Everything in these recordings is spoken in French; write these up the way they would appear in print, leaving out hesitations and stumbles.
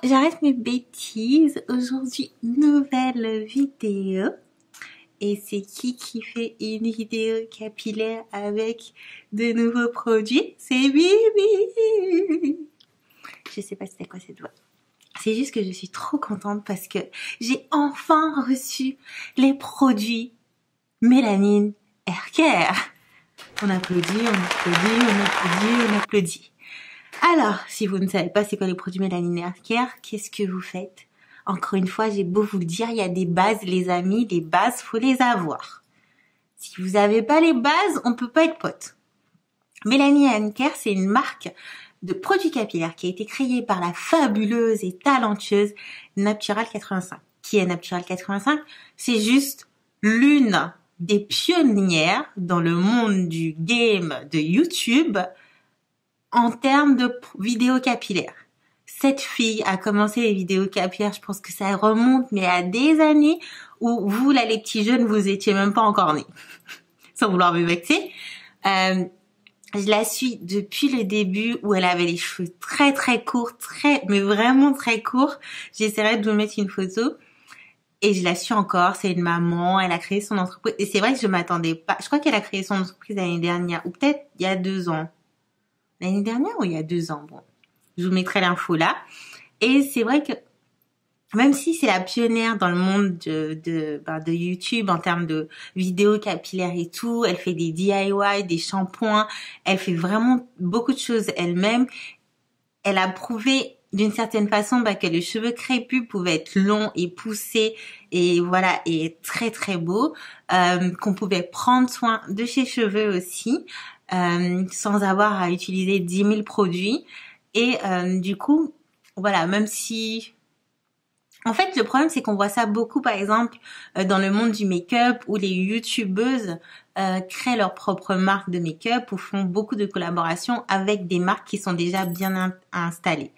j'arrête mes bêtises. Aujourd'hui, nouvelle vidéo. Et c'est qui fait une vidéo capillaire avec de nouveaux produits? C'est Bibi. Je sais pas c'était quoi cette voix. C'est juste que je suis trop contente parce que j'ai enfin reçu les produits Mélanine Hair Care. On applaudit, on applaudit, on applaudit, on applaudit. Alors, si vous ne savez pas c'est quoi les produits Mélanine Hair Care, qu'est-ce que vous faites? Encore une fois, j'ai beau vous le dire, il y a des bases, les amis, les bases, faut les avoir. Si vous n'avez pas les bases, on peut pas être potes. Mélanine Hair Care, c'est une marque de produits capillaires qui a été créée par la fabuleuse et talentueuse Natural 85. Qui est Natural 85? C'est juste l'une des pionnières dans le monde du game de YouTube en termes de vidéos capillaires. Cette fille a commencé les vidéos capillaires, je pense que ça remonte, mais à des années où vous, là, les petits jeunes, vous étiez même pas encore nés. Sans vouloir me vexer. Je la suis depuis le début où elle avait les cheveux très très courts, mais vraiment très courts. J'essaierai de vous mettre une photo. Et je la suis encore, c'est une maman, elle a créé son entreprise. Et c'est vrai que je m'attendais pas. Je crois qu'elle a créé son entreprise l'année dernière, ou peut-être il y a 2 ans. L'année dernière ou il y a 2 ans, bon. Je vous mettrai l'info là. Et c'est vrai que même si c'est la pionnière dans le monde de YouTube en termes de vidéos capillaires et tout, elle fait des DIY, des shampoings, elle fait vraiment beaucoup de choses elle-même. Elle a prouvé d'une certaine façon que les cheveux crépus pouvaient être longs et poussés et voilà, et très très beaux, qu'on pouvait prendre soin de ses cheveux aussi, sans avoir à utiliser 10 000 produits. Et du coup, voilà, même si... En fait, le problème, c'est qu'on voit ça beaucoup, par exemple, dans le monde du make-up, où les youtubeuses créent leur propre marque de make-up ou font beaucoup de collaborations avec des marques qui sont déjà bien installées.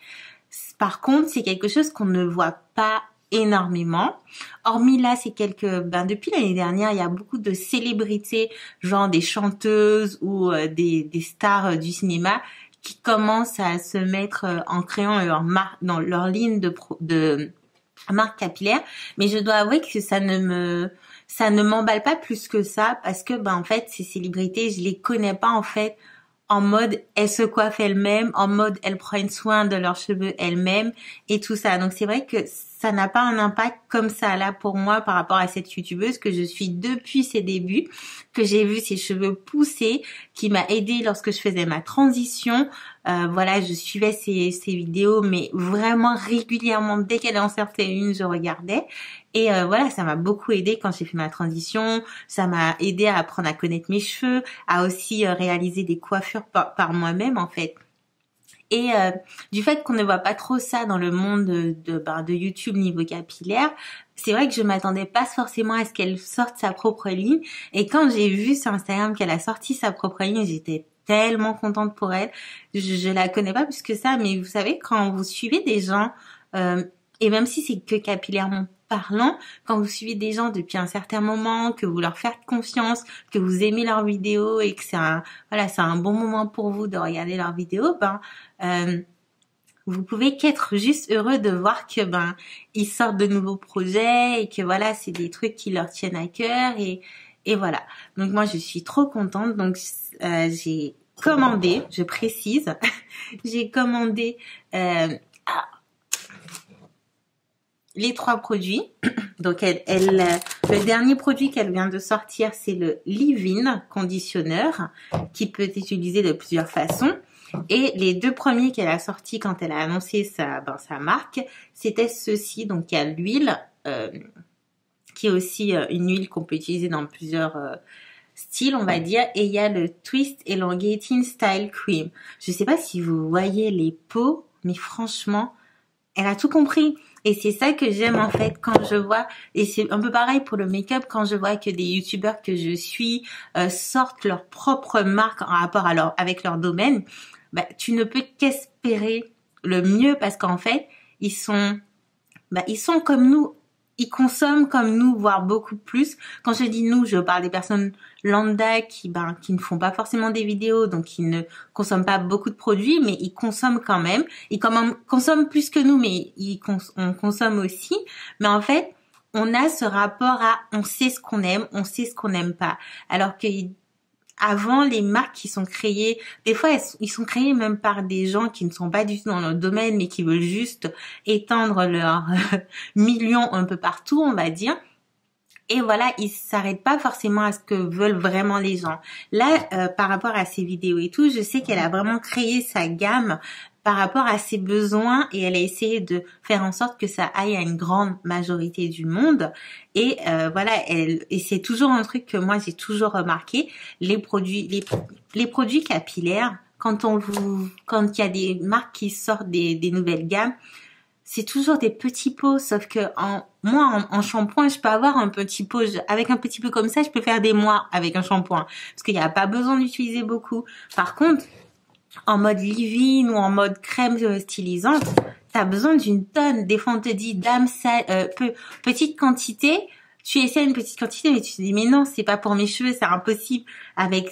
Par contre, c'est quelque chose qu'on ne voit pas énormément. Hormis là, c'est depuis l'année dernière, il y a beaucoup de célébrités, genre des chanteuses ou des stars du cinéma, qui commencent à se mettre en créant leur marque dans leur ligne de marque capillaire, mais je dois avouer que ça ne m'emballe pas plus que ça parce que en fait ces célébrités, je les connais pas en fait en mode elles se coiffent elles-mêmes, en mode elles prennent soin de leurs cheveux elles-mêmes et tout ça. Donc c'est vrai que ça n'a pas un impact comme ça là pour moi par rapport à cette youtubeuse que je suis depuis ses débuts, que j'ai vu ses cheveux pousser, qui m'a aidée lorsque je faisais ma transition. Voilà, je suivais ses vidéos, mais vraiment régulièrement, dès qu'elle en sortait une, je regardais. Et voilà, ça m'a beaucoup aidée quand j'ai fait ma transition. Ça m'a aidée à apprendre à connaître mes cheveux, à aussi réaliser des coiffures par moi-même en fait. Et du fait qu'on ne voit pas trop ça dans le monde de YouTube niveau capillaire, c'est vrai que je m'attendais pas forcément à ce qu'elle sorte sa propre ligne. Et quand j'ai vu sur Instagram qu'elle a sorti sa propre ligne, j'étais tellement contente pour elle. Je la connais pas plus que ça, mais vous savez, quand vous suivez des gens, et même si c'est que capillairement parlant, quand vous suivez des gens depuis un certain moment, que vous leur faites confiance, que vous aimez leurs vidéos et que c'est un bon moment pour vous de regarder leurs vidéos, vous pouvez qu'être juste heureux de voir que ils sortent de nouveaux projets et que voilà, c'est des trucs qui leur tiennent à cœur et voilà. Donc moi je suis trop contente. Donc j'ai commandé, je précise, j'ai commandé les 3 produits. Donc le dernier produit qu'elle vient de sortir, c'est le Leave-In conditionneur qui peut être utilisé de plusieurs façons. Et les 2 premiers qu'elle a sortis quand elle a annoncé sa marque, c'était ceux-ci. Donc il y a l'huile qui est aussi une huile qu'on peut utiliser dans plusieurs styles, on va dire, et il y a le Twist Elongating Style Cream. Je sais pas si vous voyez les peaux, mais franchement, elle a tout compris. Et c'est ça que j'aime en fait quand je vois, et c'est un peu pareil pour le make-up, quand je vois que des youtubeurs que je suis sortent leur propre marque en rapport avec leur domaine, tu ne peux qu'espérer le mieux parce qu'en fait, ils sont comme nous. ils consomment comme nous, voire beaucoup plus. Quand je dis nous, je parle des personnes lambda qui ne font pas forcément des vidéos, donc qui ne consomment pas beaucoup de produits, mais ils consomment quand même. Ils consomment plus que nous, mais on consomme aussi. Mais en fait, on a ce rapport à on sait ce qu'on aime, on sait ce qu'on n'aime pas. Alors que avant, les marques qui sont créées, des fois, ils sont créés même par des gens qui ne sont pas du tout dans leur domaine, mais qui veulent juste étendre leurs millions un peu partout, on va dire. Et voilà, ils s'arrêtent pas forcément à ce que veulent vraiment les gens. Là, par rapport à ses vidéos et tout, je sais qu'elle a vraiment créé sa gamme par rapport à ses besoins et elle a essayé de faire en sorte que ça aille à une grande majorité du monde. Et voilà, et c'est toujours un truc que moi j'ai toujours remarqué, les produits capillaires, quand il y a des marques qui sortent des nouvelles gammes, c'est toujours des petits pots, sauf que en shampoing, je peux avoir un petit pot, avec un petit pot comme ça, je peux faire des mois avec un shampoing, parce qu'il n'y a pas besoin d'utiliser beaucoup. Par contre, en mode leave-in ou en mode crème stylisante, t'as besoin d'une tonne. Des fois, on te dit, petite quantité. Tu essaies une petite quantité, mais tu te dis, mais non, c'est pas pour mes cheveux, c'est impossible. Avec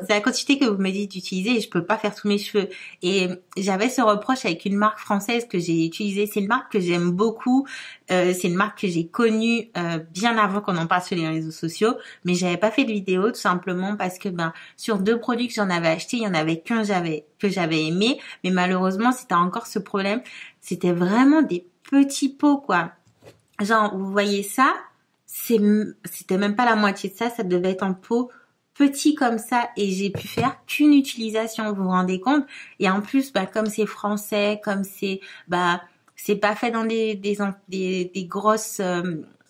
la quantité que vous me dites d'utiliser, je peux pas faire tous mes cheveux. Et j'avais ce reproche avec une marque française que j'ai utilisée. C'est une marque que j'aime beaucoup. C'est une marque que j'ai connue bien avant qu'on en parle sur les réseaux sociaux. Mais j'avais pas fait de vidéo tout simplement parce que sur 2 produits que j'en avais acheté, il y en avait qu'un que j'avais aimé. Mais malheureusement, c'était encore ce problème. C'était vraiment des petits pots, quoi. Genre, vous voyez ça? C'était même pas la moitié de ça, ça devait être un pot petit comme ça et j'ai pu faire qu'une utilisation, vous vous rendez compte? Et en plus, comme c'est français, comme c'est pas fait dans des grosses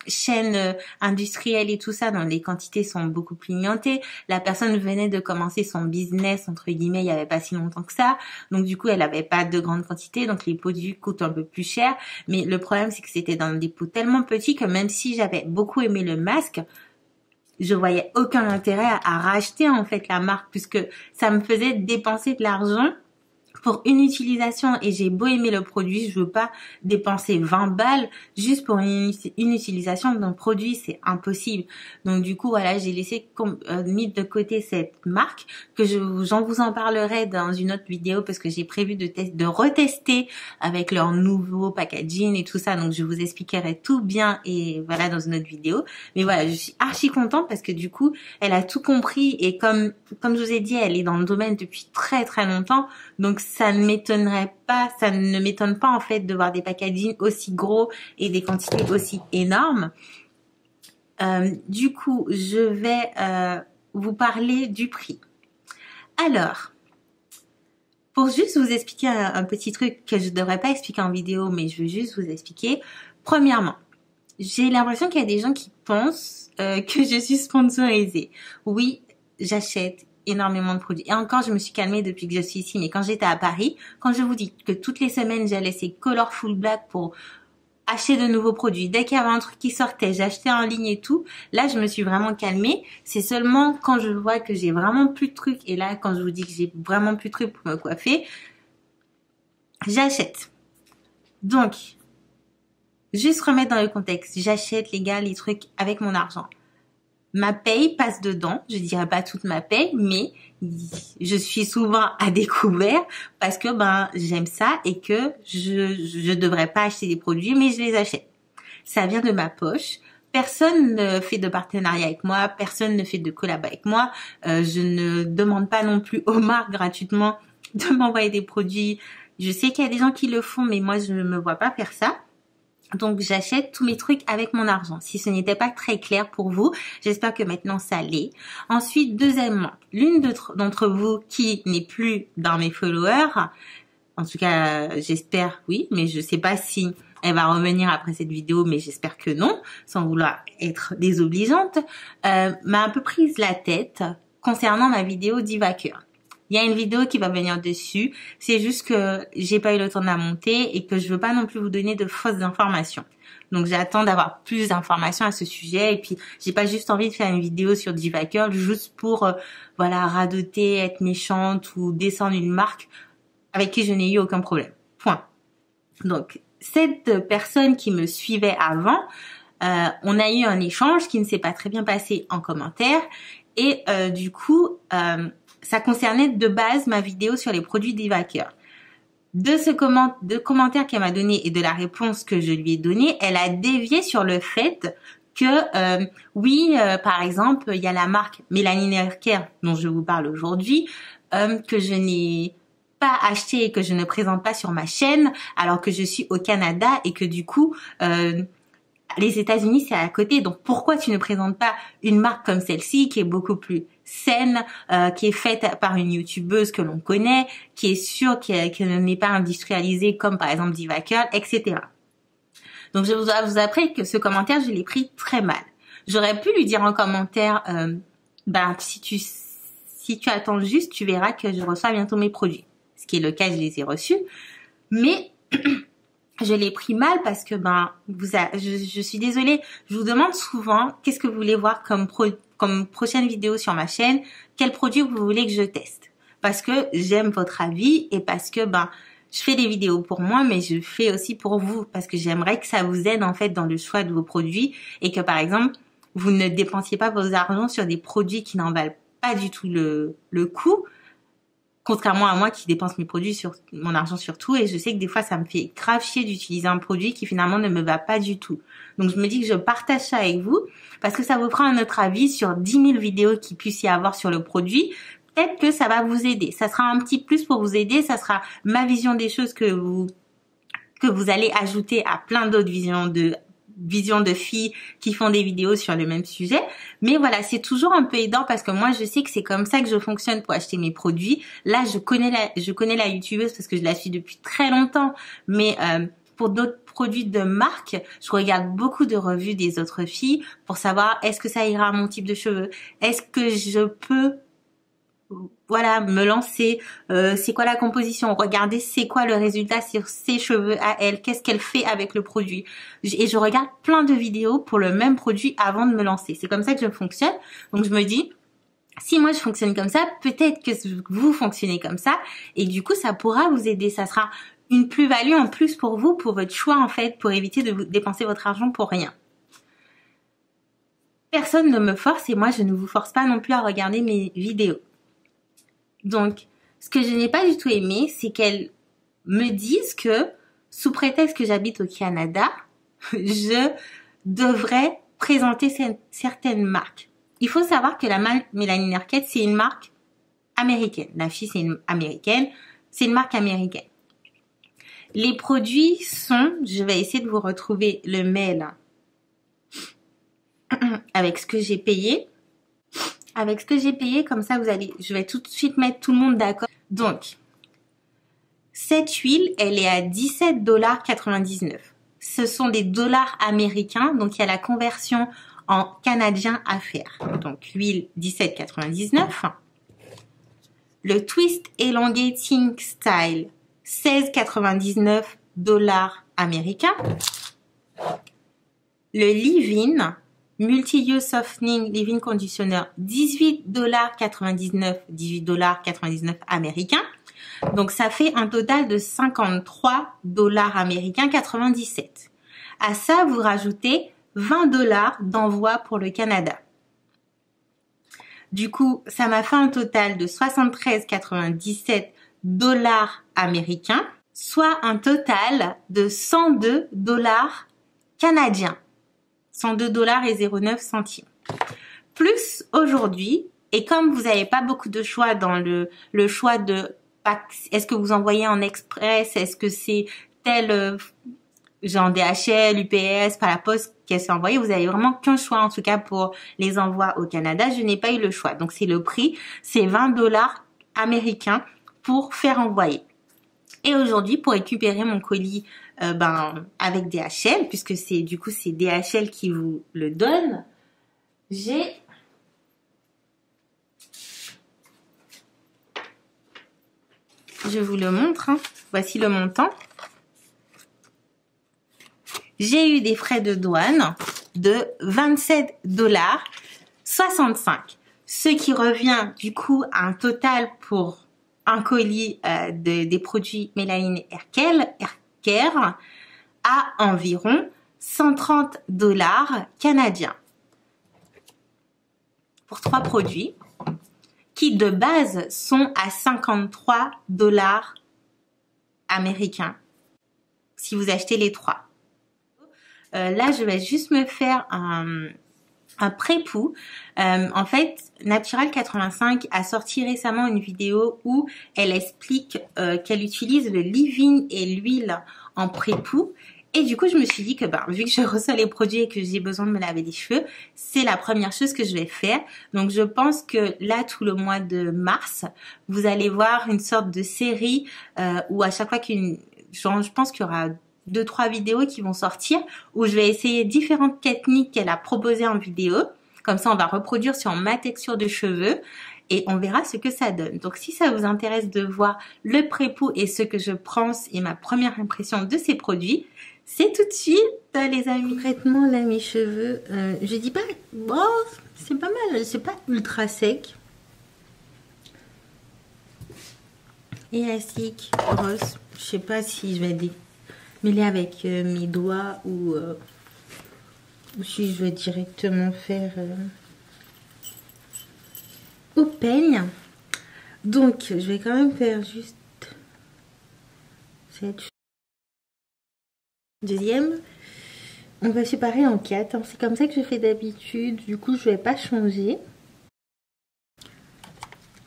chaînes industrielles et tout ça, dont les quantités sont beaucoup plus limitées. La personne venait de commencer son business, entre guillemets, il y avait pas si longtemps que ça. Donc du coup, elle avait pas de grande quantité, donc les produits coûtent un peu plus cher. Mais le problème, c'est que c'était dans des pots tellement petits que même si j'avais beaucoup aimé le masque, je voyais aucun intérêt à racheter en fait la marque puisque ça me faisait dépenser de l'argent pour une utilisation et j'ai beau aimer le produit, je veux pas dépenser 20 balles juste pour une utilisation d'un produit, c'est impossible. Donc du coup voilà, j'ai laissé mis de côté cette marque que j'en vous en parlerai dans une autre vidéo parce que j'ai prévu de retester avec leur nouveau packaging et tout ça. Donc je vous expliquerai tout bien et voilà dans une autre vidéo. Mais voilà, je suis archi contente parce que du coup, elle a tout compris et comme je vous ai dit, elle est dans le domaine depuis très très longtemps. Donc ça ne m'étonne pas en fait de voir des packaging aussi gros et des quantités aussi énormes. Du coup, je vais vous parler du prix. Alors, pour juste vous expliquer un petit truc que je devrais pas expliquer en vidéo, mais je veux juste vous expliquer. Premièrement, j'ai l'impression qu'il y a des gens qui pensent que je suis sponsorisée. Oui, j'achète énormément de produits. Et encore, je me suis calmée depuis que je suis ici. Mais quand j'étais à Paris, quand je vous dis que toutes les semaines, j'allais chez Colorful Black pour acheter de nouveaux produits. Dès qu'il y avait un truc qui sortait, j'achetais en ligne et tout. Là, je me suis vraiment calmée. C'est seulement quand je vois que j'ai vraiment plus de trucs. Et là, quand je vous dis que j'ai vraiment plus de trucs pour me coiffer, j'achète. Donc, juste remettre dans le contexte. J'achète, les gars, les trucs avec mon argent. Ma paye passe dedans, je dirais pas toute ma paye, mais je suis souvent à découvert parce que j'aime ça et que je devrais pas acheter des produits, mais je les achète. Ça vient de ma poche. Personne ne fait de partenariat avec moi, personne ne fait de collab avec moi. Je ne demande pas non plus aux marques gratuitement de m'envoyer des produits. Je sais qu'il y a des gens qui le font, mais moi je ne me vois pas faire ça. Donc, j'achète tous mes trucs avec mon argent. Si ce n'était pas très clair pour vous, j'espère que maintenant ça l'est. Ensuite, deuxièmement, l'une d'entre vous qui n'est plus dans mes followers, en tout cas, j'espère oui, mais je sais pas si elle va revenir après cette vidéo, mais j'espère que non, sans vouloir être désobligeante, m'a un peu prise la tête concernant ma vidéo Divaker. Il y a une vidéo qui va venir dessus. C'est juste que j'ai pas eu le temps de la monter et que je veux pas non plus vous donner de fausses informations. Donc j'attends d'avoir plus d'informations à ce sujet et puis j'ai pas juste envie de faire une vidéo sur Divaker juste pour radoter, être méchante ou descendre une marque avec qui je n'ai eu aucun problème. Point. Donc cette personne qui me suivait avant On a eu un échange qui ne s'est pas très bien passé en commentaire et du coup, ça concernait de base ma vidéo sur les produits d'Evaker. De commentaire qu'elle m'a donné et de la réponse que je lui ai donnée, elle a dévié sur le fait que par exemple, il y a la marque Mélanine Haircare dont je vous parle aujourd'hui, que je n'ai pas acheté et que je ne présente pas sur ma chaîne, alors que je suis au Canada et que du coup, les États-Unis c'est à côté. Donc pourquoi tu ne présentes pas une marque comme celle-ci qui est beaucoup plus saine, qui est faite par une youtubeuse que l'on connaît, qui est sûre qu'elle n'est pas industrialisée comme par exemple Divaker, etc. Donc je vous avouerai que ce commentaire, je l'ai pris très mal. J'aurais pu lui dire en commentaire, si tu attends juste, tu verras que je reçois bientôt mes produits. Ce qui est le cas, je les ai reçus. Mais je l'ai pris mal parce que je suis désolée. Je vous demande souvent qu'est-ce que vous voulez voir comme prochaine vidéo sur ma chaîne, quel produit vous voulez que je teste. Parce que j'aime votre avis et parce que je fais des vidéos pour moi, mais je fais aussi pour vous parce que j'aimerais que ça vous aide en fait dans le choix de vos produits et que par exemple, vous ne dépensiez pas vos argent sur des produits qui n'en valent pas du tout le coup, contrairement à moi qui dépense mon argent sur tout et je sais que des fois ça me fait grave chier d'utiliser un produit qui finalement ne me va pas du tout. Donc je me dis que je partage ça avec vous parce que ça vous fera un autre avis sur 10 000 vidéos qu'il puisse y avoir sur le produit. Peut-être que ça va vous aider. Ça sera un petit plus pour vous aider. Ça sera ma vision des choses que vous allez ajouter à plein d'autres visions de filles qui font des vidéos sur le même sujet. Mais voilà, c'est toujours un peu aidant parce que moi, je sais que c'est comme ça que je fonctionne pour acheter mes produits. Là, je connais la youtubeuse parce que je la suis depuis très longtemps. Mais pour d'autres produits de marque, je regarde beaucoup de revues des autres filles pour savoir est-ce que ça ira à mon type de cheveux? Est-ce que je peux me lancer, c'est quoi la composition, regardez c'est quoi le résultat sur ses cheveux à elle, qu'est-ce qu'elle fait avec le produit. Et je regarde plein de vidéos pour le même produit avant de me lancer. C'est comme ça que je fonctionne. Donc je me dis, si moi je fonctionne comme ça, peut-être que vous fonctionnez comme ça et du coup ça pourra vous aider. Ça sera une plus-value en plus pour vous, pour votre choix en fait, pour éviter de vous dépenser votre argent pour rien. Personne ne me force et moi je ne vous force pas non plus à regarder mes vidéos. Donc, ce que je n'ai pas du tout aimé, c'est qu'elles me disent que, sous prétexte que j'habite au Canada, je devrais présenter certaines marques. Il faut savoir que la marque Mélanine Haircare, c'est une marque américaine. La fille, c'est une américaine. C'est une marque américaine. Les produits sont, je vais essayer de vous retrouver le mail avec ce que j'ai payé. Avec ce que j'ai payé, comme ça je vais tout de suite mettre tout le monde d'accord. Donc, cette huile, elle est à 17,99 $. Ce sont des dollars américains, donc il y a la conversion en canadien à faire. Donc, l'huile 17,99 $. Le Twist Elongating Style, 16,99 $ américains. Le Leave-In Multi-Use Softening Leave-In Conditioner, 18,99 $, 18,99 $ américains. Donc, ça fait un total de 53 $ américains 97. À ça, vous rajoutez 20 $ d'envoi pour le Canada. Du coup, ça m'a fait un total de 73,97 $ américains, soit un total de 102 $ canadiens. 102,09 $. Plus aujourd'hui, et comme vous n'avez pas beaucoup de choix dans le choix de est-ce que vous envoyez en express, est-ce que c'est tel genre DHL, UPS, par la poste qu'elle s'est envoyée, vous avez vraiment qu'un choix en tout cas pour les envois au Canada. Je n'ai pas eu le choix. Donc c'est le prix, c'est 20 $ américains pour faire envoyer. Et aujourd'hui, pour récupérer mon colis avec DHL, puisque c'est DHL qui vous le donne, je vous le montre, hein. Voici le montant. J'ai eu des frais de douane de 27,65 $, ce qui revient du coup à un total pour un colis des produits Mélanine Haircare à environ $130 canadiens pour 3 produits qui de base sont à $53 américains si vous achetez les 3. Là, je vais juste me faire un pré-pou. En fait, Natural 85 a sorti récemment une vidéo où elle explique qu'elle utilise le leave-in et l'huile en pré-pou. Et du coup, je me suis dit que vu que je reçois les produits et que j'ai besoin de me laver les cheveux, c'est la première chose que je vais faire. Donc, je pense que là, tout le mois de mars, vous allez voir une sorte de série où à chaque fois je pense qu'il y aura 2-3 vidéos qui vont sortir où je vais essayer différentes techniques qu'elle a proposées en vidéo. Comme ça, on va reproduire sur ma texture de cheveux et on verra ce que ça donne. Donc, si ça vous intéresse de voir le pré-pou et ce que je pense et ma première impression de ces produits, c'est tout de suite, les amis. Concrètement, là, mes cheveux, je dis pas, bon, c'est pas mal, c'est pas ultra sec. Élastique, brosse, je sais pas si je vais démêler avec mes doigts ou si je vais directement faire au peigne. Donc, je vais quand même faire juste cette deuxième. On va séparer en 4. Hein. C'est comme ça que je fais d'habitude. Du coup, je vais pas changer.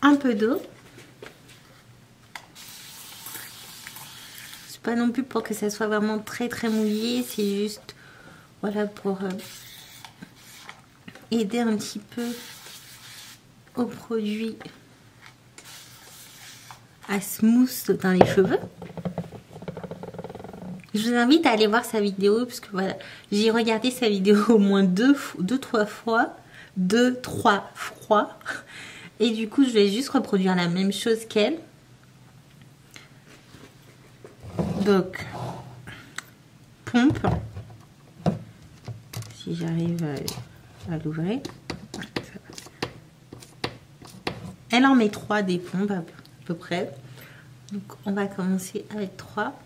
Un peu d'eau. C'est pas non plus pour que ça soit vraiment très mouillé. C'est juste, voilà, pour aider un petit peu au produit à smooth dans les cheveux. Je vous invite à aller voir sa vidéo parce que voilà, j'ai regardé sa vidéo au moins 2-3 fois. Et du coup, je vais juste reproduire la même chose qu'elle. Donc, pompe. Si j'arrive à l'ouvrir. Elle en met 3 des pompes à peu près. Donc, on va commencer avec 3.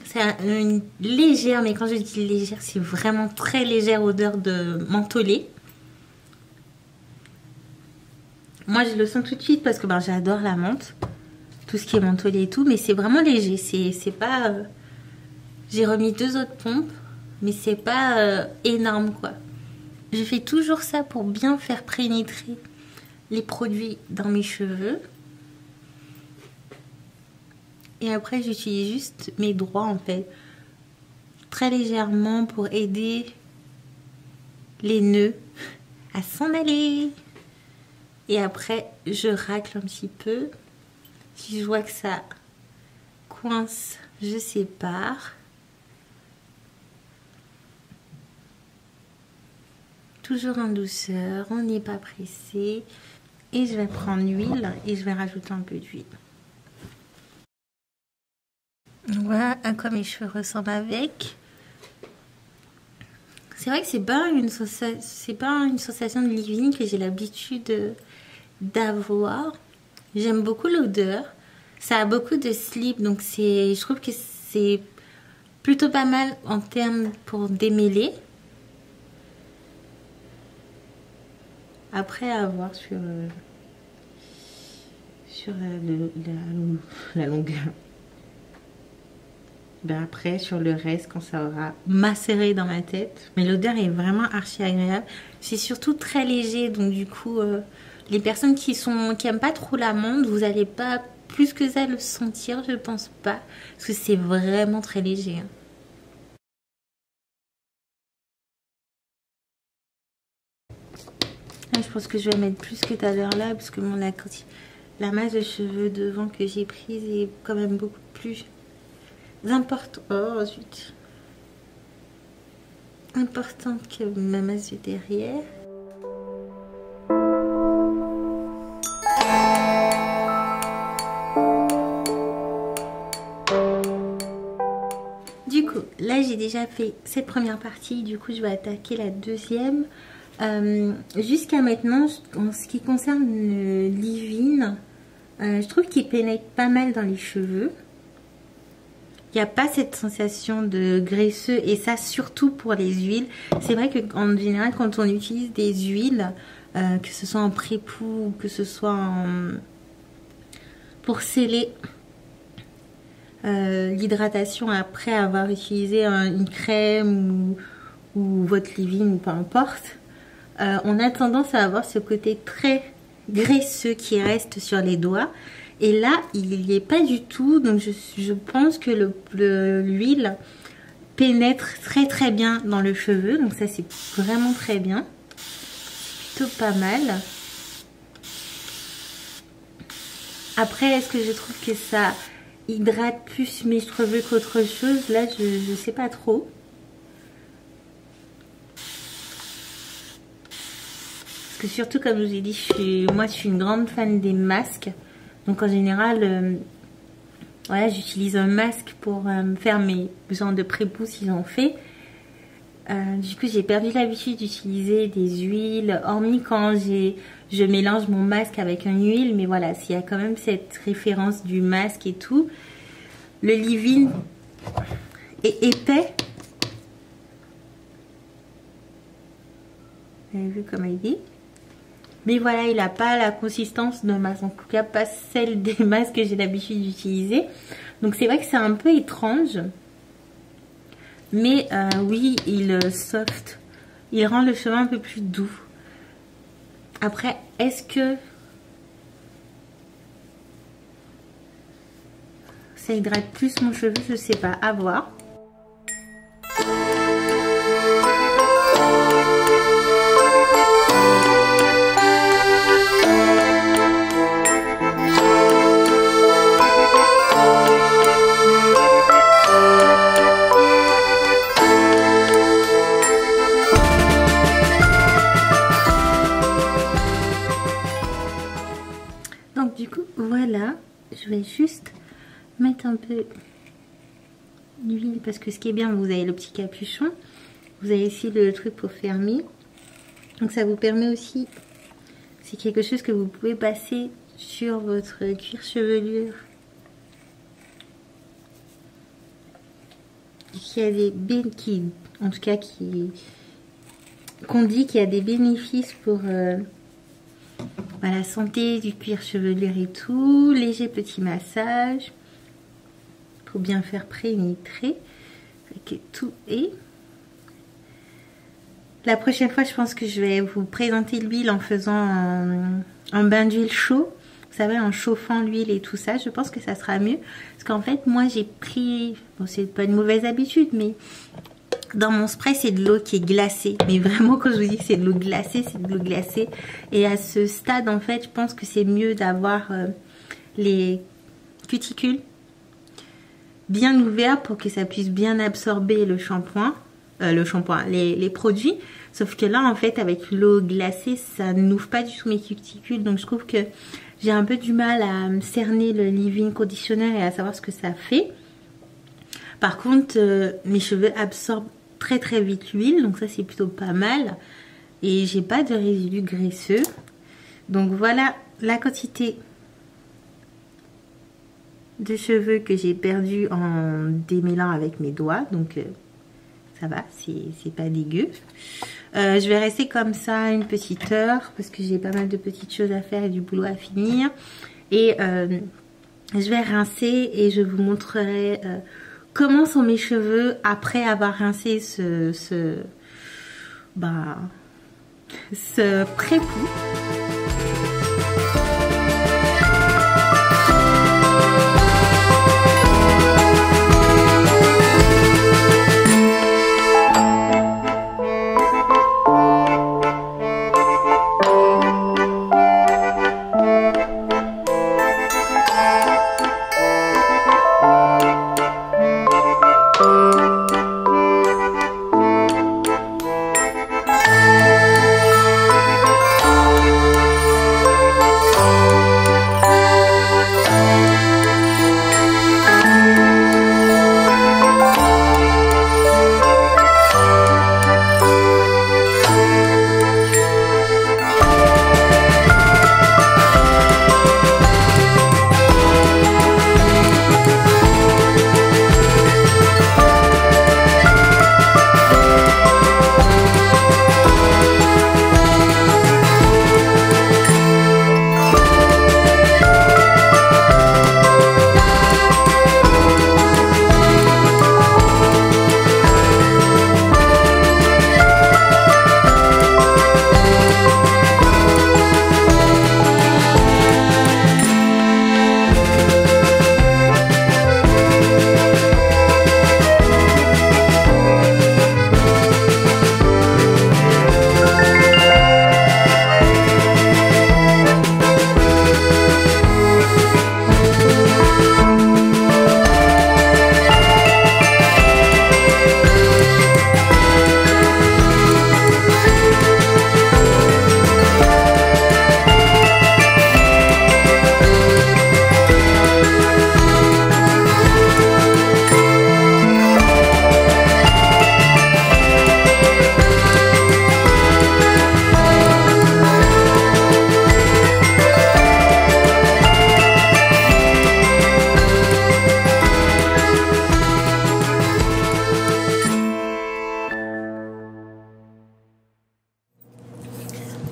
C'est une légère, mais quand je dis légère, c'est vraiment très légère odeur de mentholé. Moi, je le sens tout de suite parce que j'adore la menthe. Tout ce qui est mentholé et tout, mais c'est vraiment léger. C'est pas... J'ai remis 2 autres pompes, mais c'est pas énorme, quoi. Je fais toujours ça pour bien faire pénétrer les produits dans mes cheveux. Et après, j'utilise juste mes doigts, en fait, très légèrement pour aider les nœuds à s'en aller. Et après, je racle un petit peu. Si je vois que ça coince, je sépare. Toujours en douceur, on n'est pas pressé. Et je vais prendre l'huile et je vais rajouter un peu d'huile. Voilà à quoi mes cheveux ressemblent avec. C'est vrai que c'est pas une sensation de leave-in que j'ai l'habitude d'avoir. J'aime beaucoup l'odeur. Ça a beaucoup de slip, donc je trouve que c'est plutôt pas mal en termes pour démêler. Après, à voir sur la longueur. Après, sur le reste, quand ça aura macéré dans ma tête. Mais l'odeur est vraiment archi agréable. C'est surtout très léger, donc du coup, les personnes qui aiment pas trop la menthe, vous n'allez pas plus que ça le sentir, je pense pas. Parce que c'est vraiment très léger. Hein. Là, je pense que je vais mettre plus que tout à l'heure là, parce que la masse de cheveux devant que j'ai prise est quand même beaucoup plus importante. Oh zut. Importante que ma masse de derrière. Du coup, là j'ai déjà fait cette première partie, du coup je vais attaquer la deuxième. Jusqu'à maintenant, en ce qui concerne le leave-in, je trouve qu'il pénètre pas mal dans les cheveux. il n'y a pas cette sensation de graisseux, et ça surtout pour les huiles. C'est vrai qu'en général quand on utilise des huiles, que ce soit en pré-pou ou que ce soit pour sceller l'hydratation après avoir utilisé une crème ou votre leave-in ou peu importe, on a tendance à avoir ce côté très graisseux qui reste sur les doigts. Et là, il n'y est pas du tout. Donc je pense que l'huile pénètre très très bien dans le cheveu. Donc ça, c'est vraiment très bien. Plutôt pas mal. Après, est-ce que je trouve que ça hydrate plus mes cheveux qu'autre chose? Là, je sais pas trop. Parce que surtout, comme je vous ai dit, moi je suis une grande fan des masques. Donc en général, voilà, j'utilise un masque pour faire mes besoins de pré-pou si j'en fais. Du coup, j'ai perdu l'habitude d'utiliser des huiles, hormis quand je mélange mon masque avec une huile. Mais voilà, s'il y a quand même cette référence du masque et tout. Le leave-in est épais. Vous avez vu comme il dit? Mais voilà, il n'a pas la consistance de masque, en tout cas pas celle des masques que j'ai l'habitude d'utiliser. Donc c'est vrai que c'est un peu étrange. Mais oui, il soft. Il rend le cheveu un peu plus doux. Après, est-ce que ça hydrate plus mon cheveu? Je sais pas, à voir. Donc du coup, voilà, je vais juste mettre un peu d'huile parce que ce qui est bien, vous avez le petit capuchon, vous avez ici le truc pour fermer, donc ça vous permet aussi, c'est quelque chose que vous pouvez passer sur votre cuir chevelure qui a des en tout cas qu'on dit qu'il y a des bénéfices pour la santé du cuir chevelure et tout. Léger petit massage pour bien faire pénétrer. Tout est. La prochaine fois, je pense que je vais vous présenter l'huile en faisant un bain d'huile chaud. Vous savez, en chauffant l'huile et tout ça. Je pense que ça sera mieux. Parce qu'en fait, moi, j'ai pris... Bon, c'est pas une mauvaise habitude, mais... Dans mon spray, c'est de l'eau qui est glacée. Mais vraiment, quand je vous dis que c'est de l'eau glacée, c'est de l'eau glacée. Et à ce stade, en fait, je pense que c'est mieux d'avoir les cuticules bien ouverts pour que ça puisse bien absorber le shampoing. Les produits. Sauf que là, en fait, avec l'eau glacée, ça n'ouvre pas du tout mes cuticules. Donc, je trouve que j'ai un peu du mal à cerner le leave-in conditioner et à savoir ce que ça fait. Par contre, mes cheveux absorbent très très vite l'huile, donc ça c'est plutôt pas mal. Et j'ai pas de résidus graisseux. Donc voilà la quantité de cheveux que j'ai perdu en démêlant avec mes doigts. Donc ça va, c'est pas dégueu. Je vais rester comme ça une petite heure parce que j'ai pas mal de petites choses à faire et du boulot à finir. Et je vais rincer et je vous montrerai... comment sont mes cheveux après avoir rincé ce pré-pou.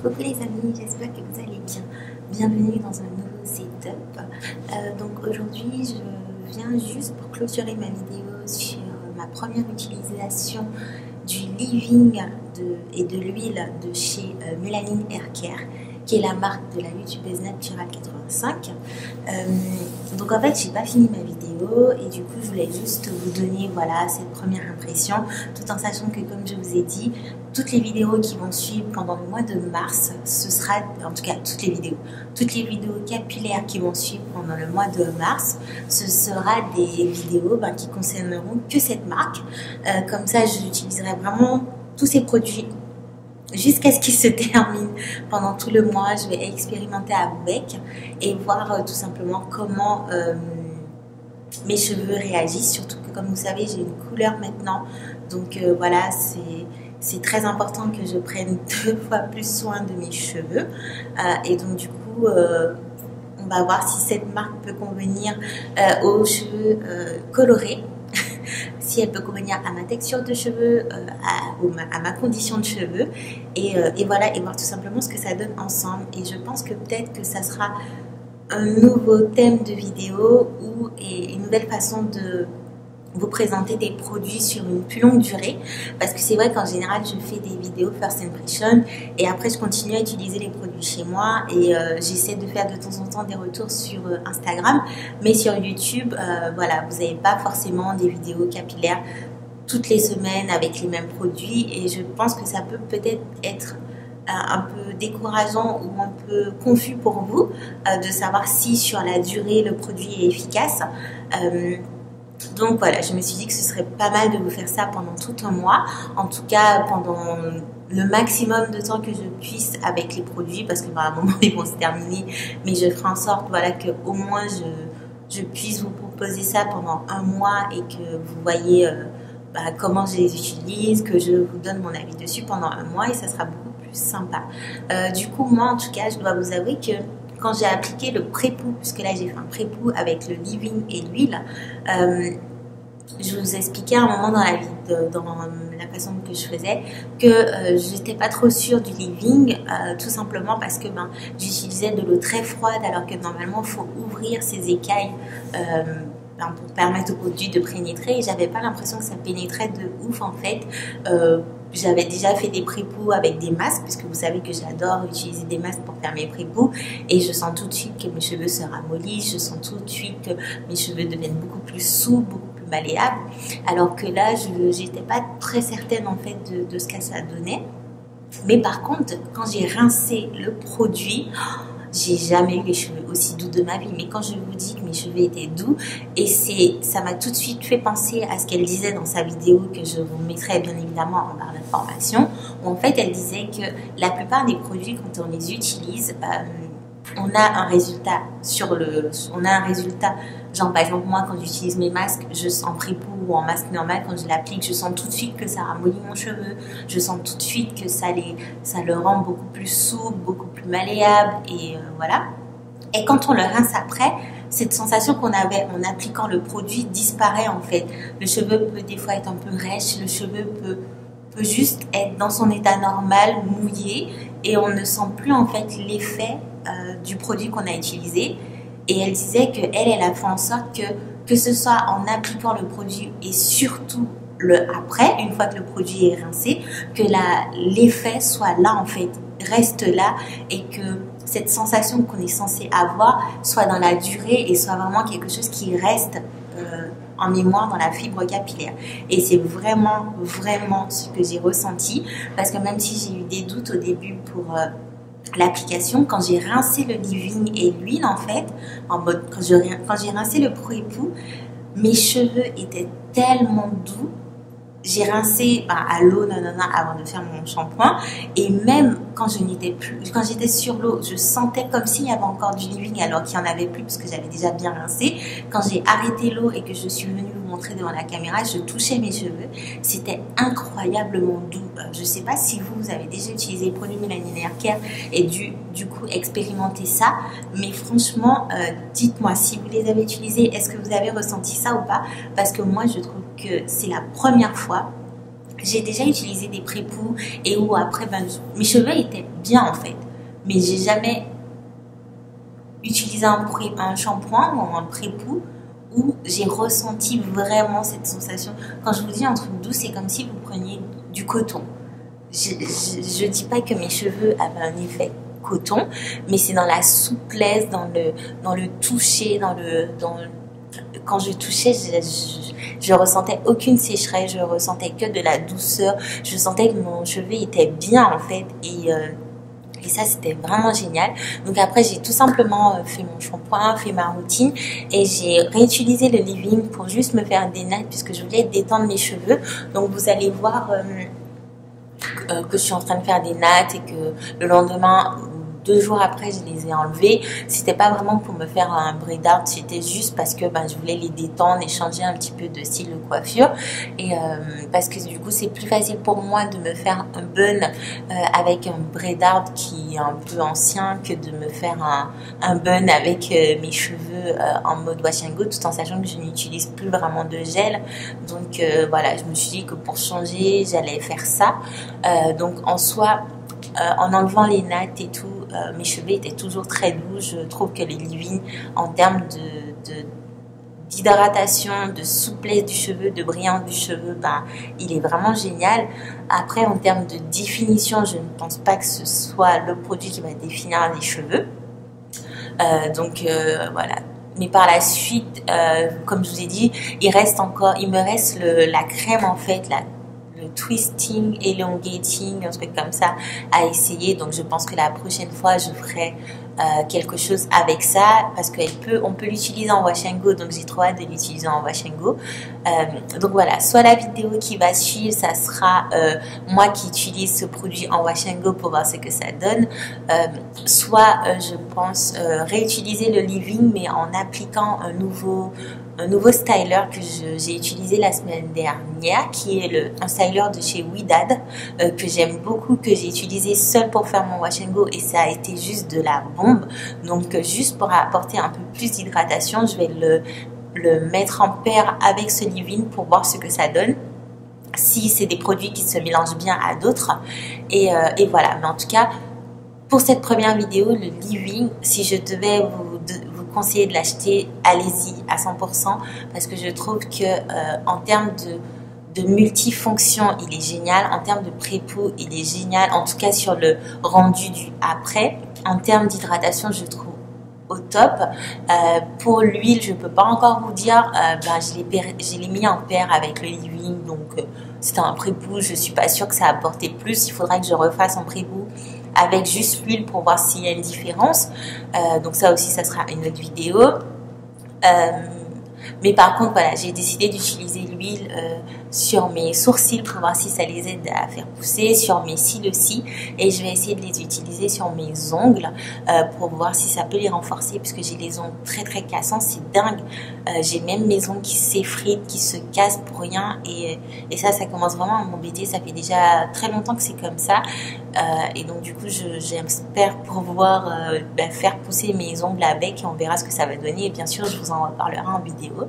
Coucou les amis, j'espère que vous allez bien. Bienvenue dans un nouveau setup. Donc aujourd'hui, je viens juste pour clôturer ma vidéo sur ma première utilisation du leave-in et de l'huile de chez Melanine Hair Care, qui est la marque de la youtubeuse Natural 85. Donc en fait, j'ai pas fini ma vidéo et du coup, je voulais juste vous donner voilà cette première impression, tout en sachant que comme je vous ai dit, toutes les vidéos qui vont suivre pendant le mois de mars, ce sera, en tout cas toutes les vidéos capillaires qui vont suivre pendant le mois de mars, ce sera des vidéos qui concerneront que cette marque. Comme ça, j'utiliserai vraiment tous ces produits jusqu'à ce qu'il se termine pendant tout le mois. Je vais expérimenter avec et voir tout simplement comment mes cheveux réagissent, surtout que comme vous savez j'ai une couleur maintenant, donc voilà, c'est très important que je prenne 2 fois plus soin de mes cheveux et donc du coup on va voir si cette marque peut convenir aux cheveux colorés, si elle peut convenir à ma texture de cheveux, à ma condition de cheveux et voilà, et voir tout simplement ce que ça donne ensemble. Et je pense que peut-être que ça sera un nouveau thème de vidéo ou une nouvelle façon de vous présenter des produits sur une plus longue durée, parce que c'est vrai qu'en général je fais des vidéos first impression et après je continue à utiliser les produits chez moi et j'essaie de faire de temps en temps des retours sur Instagram, mais sur YouTube voilà, vous n'avez pas forcément des vidéos capillaires toutes les semaines avec les mêmes produits et je pense que ça peut peut-être être un peu décourageant ou un peu confus pour vous de savoir si sur la durée le produit est efficace. Donc voilà, je me suis dit que ce serait pas mal de vous faire ça pendant tout un mois, en tout cas pendant le maximum de temps que je puisse avec les produits, parce que à un moment ils vont se terminer, mais je ferai en sorte voilà, que au moins je puisse vous proposer ça pendant un mois et que vous voyez comment je les utilise, que je vous donne mon avis dessus pendant un mois et ça sera beaucoup plus sympa. Du coup moi en tout cas je dois vous avouer que quand j'ai appliqué le pré-pou, puisque là j'ai fait un pré-pou avec le leave-in et l'huile, je vous expliquais à un moment dans la façon que je faisais que j'étais pas trop sûre du leave-in, tout simplement parce que j'utilisais de l'eau très froide alors que normalement il faut ouvrir ses écailles pour permettre au produit de pénétrer et j'avais pas l'impression que ça pénétrait de ouf en fait. J'avais déjà fait des pré-pou avec des masques, puisque vous savez que j'adore utiliser des masques pour faire mes pré-pou et je sens tout de suite que mes cheveux se ramollissent, je sens tout de suite que mes cheveux deviennent beaucoup plus souples, beaucoup plus malléables, alors que là je n'étais pas très certaine en fait de ce que ça donnait. Mais par contre quand j'ai rincé le produit, j'ai jamais eu les cheveux aussi doux de ma vie, mais quand je vous dis que mes cheveux étaient doux, et ça m'a tout de suite fait penser à ce qu'elle disait dans sa vidéo que je vous mettrai bien évidemment en barre d'informations, où en fait elle disait que la plupart des produits quand on les utilise, on a un résultat genre par exemple moi quand j'utilise mes masques, en pré-pou ou en masque normal, quand je l'applique, je sens tout de suite que ça ramollit mon cheveu, je sens tout de suite que ça le rend beaucoup plus souple, beaucoup plus malléable et voilà. Et quand on le rince après, cette sensation qu'on avait en appliquant le produit disparaît en fait. Le cheveu peut des fois être un peu rêche, le cheveu peut juste être dans son état normal, mouillé, et on ne sent plus en fait l'effet du produit qu'on a utilisé. Et elle disait qu'elle a fait en sorte que ce soit en appliquant le produit et surtout après, une fois que le produit est rincé, que l'effet soit là en fait, reste là et que cette sensation qu'on est censé avoir soit dans la durée et soit vraiment quelque chose qui reste en mémoire dans la fibre capillaire. Et c'est vraiment ce que j'ai ressenti, parce que même si j'ai eu des doutes au début pour l'application, quand j'ai rincé le leave-in et l'huile en fait, quand j'ai rincé le pré-pou, mes cheveux étaient tellement doux. J'ai rincé à l'eau avant de faire mon shampoing et même quand j'étais sur l'eau, je sentais comme s'il y avait encore du leave-in alors qu'il n'y en avait plus parce que j'avais déjà bien rincé. Quand j'ai arrêté l'eau et que je suis venue vous montrer devant la caméra, je touchais mes cheveux, c'était incroyablement doux. Je ne sais pas si vous avez déjà utilisé les produits Melanine Hair Care et du coup expérimenté ça, mais franchement dites-moi si vous les avez utilisés, est-ce que vous avez ressenti ça ou pas, parce que moi je trouve que c'est la première fois j'ai déjà utilisé des pré-poux et où après, mes cheveux étaient bien en fait. Mais j'ai jamais utilisé un shampoing ou un pré-poux où j'ai ressenti vraiment cette sensation. Quand je vous dis un truc doux, c'est comme si vous preniez du coton. Je dis pas que mes cheveux avaient un effet coton, mais c'est dans la souplesse, dans le toucher, quand je touchais, je ressentais aucune sécheresse, je ressentais que de la douceur, je sentais que mon cheveu était bien en fait, et ça c'était vraiment génial. Donc après j'ai tout simplement fait mon shampoing, fait ma routine, et j'ai réutilisé le leave-in pour juste me faire des nattes puisque je voulais détendre mes cheveux. Donc vous allez voir que je suis en train de faire des nattes et que le lendemain, 2 jours après, je les ai enlevés. C'était pas vraiment pour me faire un braid art, c'était juste parce que je voulais les détendre et changer un petit peu de style de coiffure. Et parce que du coup, c'est plus facile pour moi de me faire un bun avec un braid art qui est un peu ancien que de me faire un bun avec mes cheveux en mode wash and go, tout en sachant que je n'utilise plus vraiment de gel. Donc voilà, je me suis dit que pour changer, j'allais faire ça. Donc en soi, en enlevant les nattes et tout, mes cheveux étaient toujours très doux. Je trouve que les leave-in en termes d'hydratation, de souplesse du cheveu, de brillance du cheveu, il est vraiment génial. Après, en termes de définition, je ne pense pas que ce soit le produit qui va définir les cheveux. Donc voilà. Mais par la suite, comme je vous ai dit, il me reste la crème en fait, le twisting, elongating, un truc comme ça à essayer. Donc je pense que la prochaine fois je ferai quelque chose avec ça parce qu'on peut l'utiliser en wash and go, donc j'ai trop hâte de l'utiliser en wash and go. Donc voilà, soit la vidéo qui va suivre, ça sera moi qui utilise ce produit en wash and go pour voir ce que ça donne, soit je pense réutiliser le leave-in mais en appliquant un nouveau styler que j'ai utilisé la semaine dernière, qui est un styler de chez Ouidad, que j'aime beaucoup, que j'ai utilisé seul pour faire mon wash and go et ça a été juste de la bombe. Donc juste pour apporter un peu plus d'hydratation, je vais le mettre en paire avec ce leave-in pour voir ce que ça donne, si c'est des produits qui se mélangent bien à d'autres, et voilà. Mais en tout cas, pour cette première vidéo, le leave-in, si je devais vous conseiller de l'acheter, allez-y à 100% parce que je trouve que en termes de multifonction, il est génial. En termes de pré-poux, il est génial. En tout cas, sur le rendu du après. En termes d'hydratation, je trouve au top. Pour l'huile, je peux pas encore vous dire. Je l'ai mis en paire avec le leave-in, donc c'était un pré-poux. Je suis pas sûre que ça a apporté plus. Il faudrait que je refasse un pré-poux avec juste l'huile pour voir s'il y a une différence. Donc ça aussi, ça sera une autre vidéo. Mais par contre, voilà, j'ai décidé d'utiliser l'huile sur mes sourcils pour voir si ça les aide à faire pousser, sur mes cils aussi. Et je vais essayer de les utiliser sur mes ongles pour voir si ça peut les renforcer, puisque j'ai les ongles très très cassants, c'est dingue. J'ai même mes ongles qui s'effritent, qui se cassent pour rien. Et ça commence vraiment à m'embêter. Ça fait déjà très longtemps que c'est comme ça. Et donc du coup, j'espère pouvoir faire pousser mes ongles avec et on verra ce que ça va donner. Et bien sûr, je vous en reparlerai en vidéo.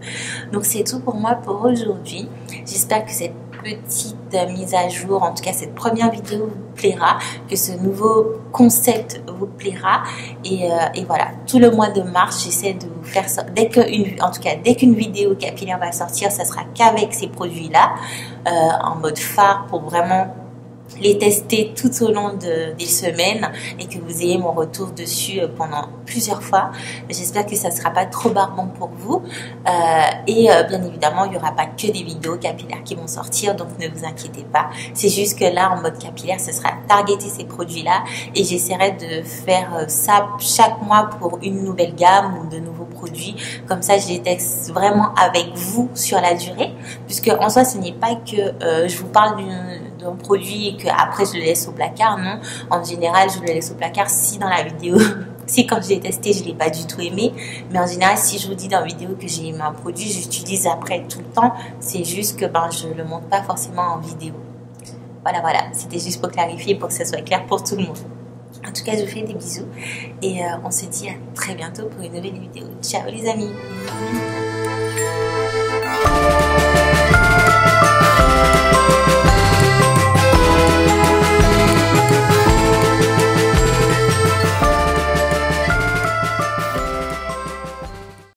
Donc c'est tout pour moi pour aujourd'hui. J'espère que cette petite mise à jour, en tout cas cette première vidéo vous plaira, que ce nouveau concept vous plaira, et voilà, tout le mois de mars j'essaie de vous faire ça, dès qu'une vidéo capillaire va sortir, ça sera qu'avec ces produits là, en mode phare, pour vraiment les tester tout au long des semaines et que vous ayez mon retour dessus pendant plusieurs fois. J'espère que ça ne sera pas trop barbant pour vous. Bien évidemment, il n'y aura pas que des vidéos capillaires qui vont sortir, donc ne vous inquiétez pas. C'est juste que là, en mode capillaire, ce sera targeter ces produits-là et j'essaierai de faire ça chaque mois pour une nouvelle gamme ou de nouveaux produits. Comme ça, je les teste vraiment avec vous sur la durée, puisque en soi, ce n'est pas que je vous parle d'un produit et qu'après je le laisse au placard. Non, en général je le laisse au placard si dans la vidéo si quand je l'ai testé je ne l'ai pas du tout aimé, mais en général si je vous dis dans la vidéo que j'ai aimé un produit, j'utilise après tout le temps. C'est juste que je ne le montre pas forcément en vidéo. Voilà, c'était juste pour clarifier, pour que ça soit clair pour tout le monde. En tout cas, je vous fais des bisous et on se dit à très bientôt pour une nouvelle vidéo. Ciao les amis.